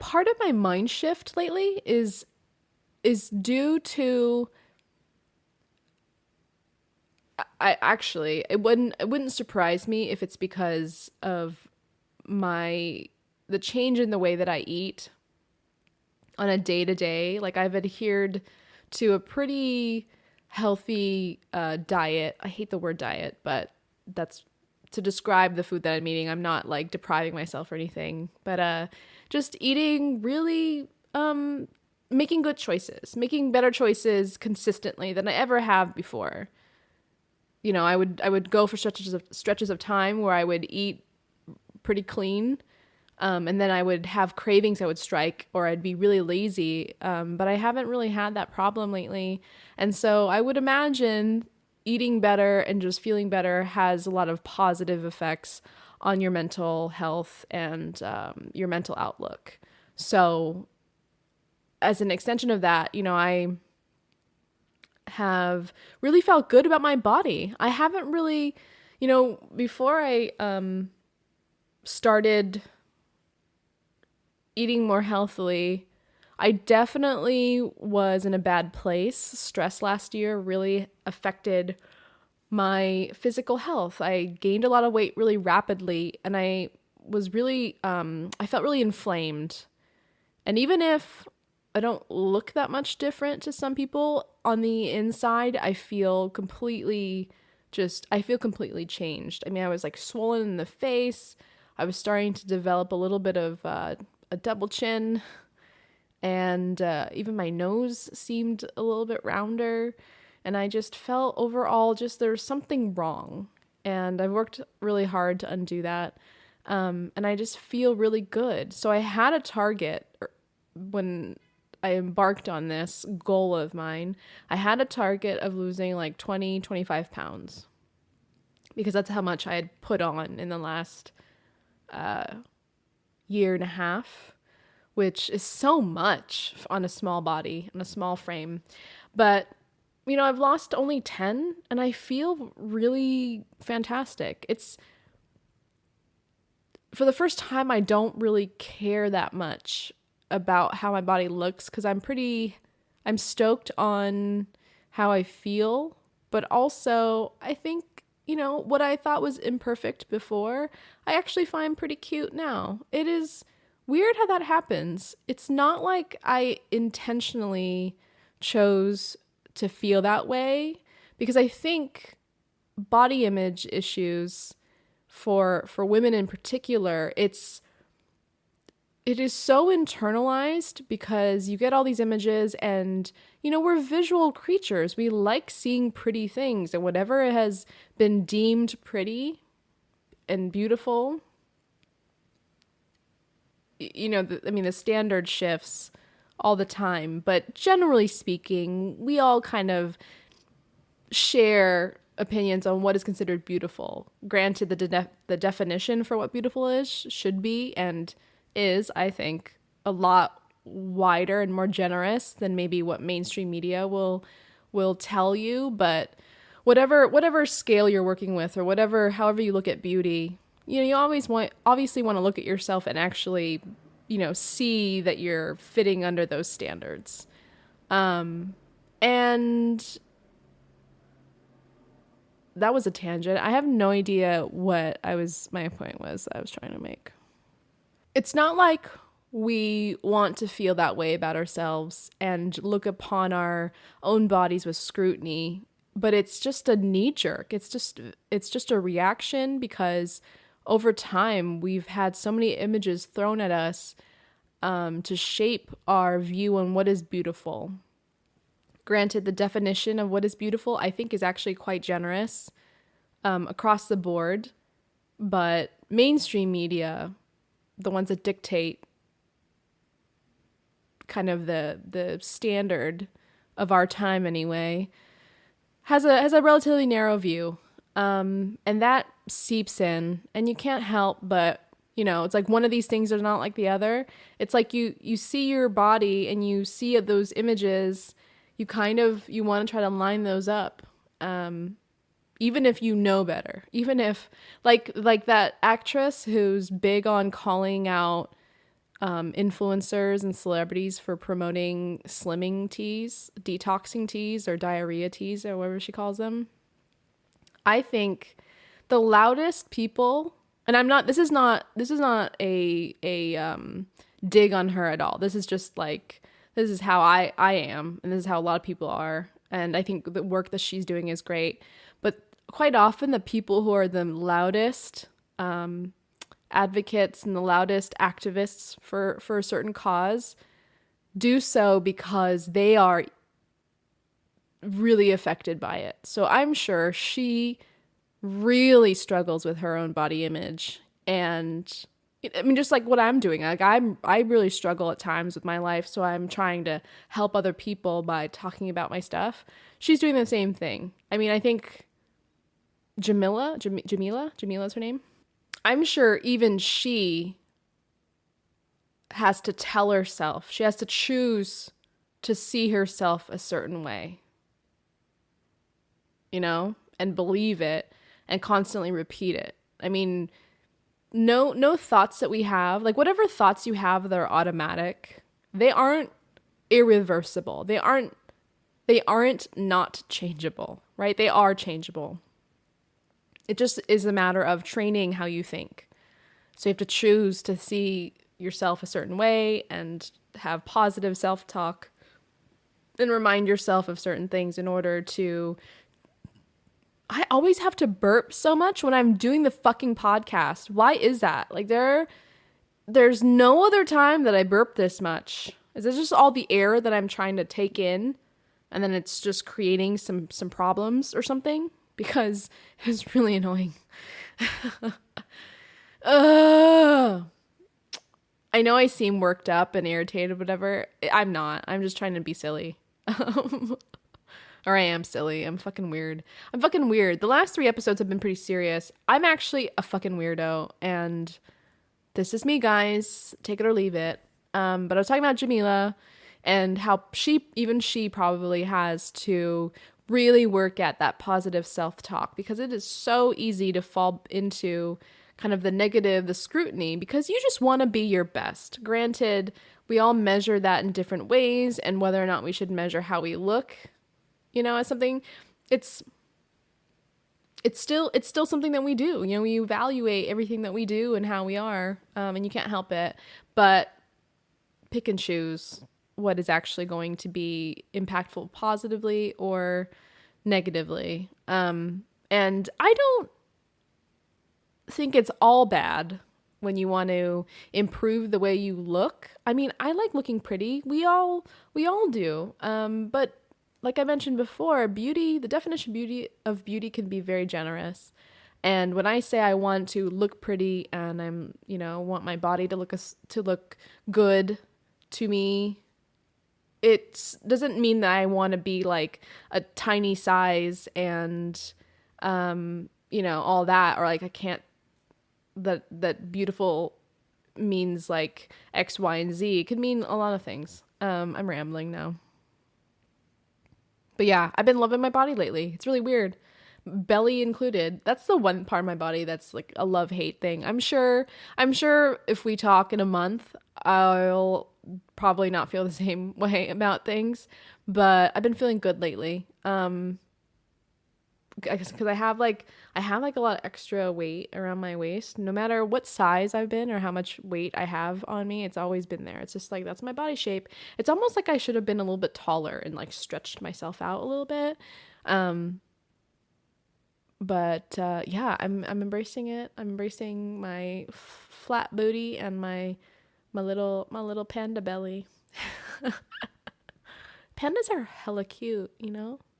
Part of my mind shift lately is due to I actually it wouldn't surprise me if it's because of my the change in the way that I eat on a day to day. Like I've adhered to a pretty healthy diet. I hate the word diet, but that's to describe the food that I'm eating. I'm not like depriving myself or anything, but just eating really making good choices, making better choices consistently than I ever have before. I would go for stretches of time where I would eat pretty clean, and then I would have cravings I would strike, or I'd be really lazy. But I haven't really had that problem lately. And so I would imagine eating better and just feeling better has a lot of positive effects on your mental health and your mental outlook. So, as an extension of that, I have really felt good about my body. I haven't really, before I started eating more healthily, I definitely was in a bad place. Stress last year really affected my physical health. I gained a lot of weight really rapidly, and I felt really inflamed. And even if I don't look that much different to some people, on the inside, I feel completely changed. I mean, I was like swollen in the face. I was starting to develop a little bit of a double chin, and even my nose seemed a little bit rounder. And I just felt overall just there's something wrong. And I've worked really hard to undo that. And I just feel really good. So I had a target when I embarked on this goal of mine. I had a target of losing like 20, 25 pounds because that's how much I had put on in the last year and a half, which is so much on a small body, on a small frame. But, I've lost only 10 and I feel really fantastic. It's for the first time, I don't really care that much about how my body looks because I'm stoked on how I feel, but also I think, what I thought was imperfect before, I actually find pretty cute now. It is weird how that happens. It's not like I intentionally chose to feel that way because I think body image issues for women in particular, it is so internalized because you get all these images and, we're visual creatures. We like seeing pretty things, and whatever has been deemed pretty and beautiful, the standard shifts all the time. But generally speaking, we all kind of share opinions on what is considered beautiful. Granted, the definition for what beautiful is should be and is, I think, a lot wider and more generous than maybe what mainstream media will tell you. But whatever scale you're working with, or however you look at beauty, you obviously want to look at yourself and actually, see that you're fitting under those standards. And that was a tangent. I have no idea what my point was that I was trying to make. It's not like we want to feel that way about ourselves and look upon our own bodies with scrutiny, but it's just a knee jerk. It's just a reaction because over time we've had so many images thrown at us to shape our view on what is beautiful. Granted, the definition of what is beautiful, I think, is actually quite generous across the board, but mainstream media, the ones that dictate kind of the standard of our time anyway, has a relatively narrow view, and that seeps in, and you can't help but it's like one of these things are not like the other. It's like you see your body and you see those images, you want to try to line those up, even if you know better, even if like that actress who's big on calling out influencers and celebrities for promoting slimming teas, detoxing teas, or diarrhea teas, or whatever she calls them. I think the loudest people, and this is not a dig on her at all. This is just like, this is how I am, and this is how a lot of people are. And I think the work that she's doing is great. But quite often, the people who are the loudest advocates and the loudest activists for a certain cause do so because they are really affected by it. So I'm sure she really struggles with her own body image. And I mean, just like what I'm doing, like I really struggle at times with my life. So I'm trying to help other people by talking about my stuff. She's doing the same thing. I mean, I think Jamila's her name. I'm sure even she has to tell herself, she has to choose to see herself a certain way, you know, and believe it and constantly repeat it. I mean, no thoughts that we have, like whatever thoughts you have that are automatic, they aren't irreversible. They aren't not changeable, right? They are changeable. It just is a matter of training how you think. So you have to choose to see yourself a certain way and have positive self-talk and remind yourself of certain things in order to... I always have to burp so much when I'm doing the fucking podcast. Why is that? Like there's no other time that I burp this much. Is it just all the air that I'm trying to take in and then it's just creating some problems or something? Because it's really annoying. I know I seem worked up and irritated, whatever. I'm not. I'm just trying to be silly. Or I am silly. I'm fucking weird. The last 3 episodes have been pretty serious. I'm actually a fucking weirdo. And this is me, guys. Take it or leave it. But I was talking about Jamila and how she probably has to really work at that positive self-talk, because it is so easy to fall into kind of the negative, the scrutiny, because you just want to be your best. Granted, we all measure that in different ways, and whether or not we should measure how we look, you know, as something, it's still something that we do. You know, we evaluate everything that we do and how we are, and you can't help it, but pick and choose what is actually going to be impactful positively or negatively. And I don't think it's all bad when you want to improve the way you look. I mean, I like looking pretty. We all do. But like I mentioned before, beauty, the definition of beauty can be very generous. And when I say I want to look pretty and I'm, you know, want my body to look good to me, it doesn't mean that I want to be like a tiny size and, you know, all that, or like I can't, that beautiful means like X, Y, and Z. It could mean a lot of things. I'm rambling now. But yeah, I've been loving my body lately. It's really weird. Belly included. That's the one part of my body that's like a love-hate thing. I'm sure if we talk in a month, I'll probably not feel the same way about things, but I've been feeling good lately. Because I have like a lot of extra weight around my waist. No matter what size I've been or how much weight I have on me, it's always been there. It's just like, that's my body shape. It's almost like I should have been a little bit taller and like stretched myself out a little bit. But yeah, I'm embracing it. I'm embracing my flat booty and my little panda belly. Pandas are hella cute, you know?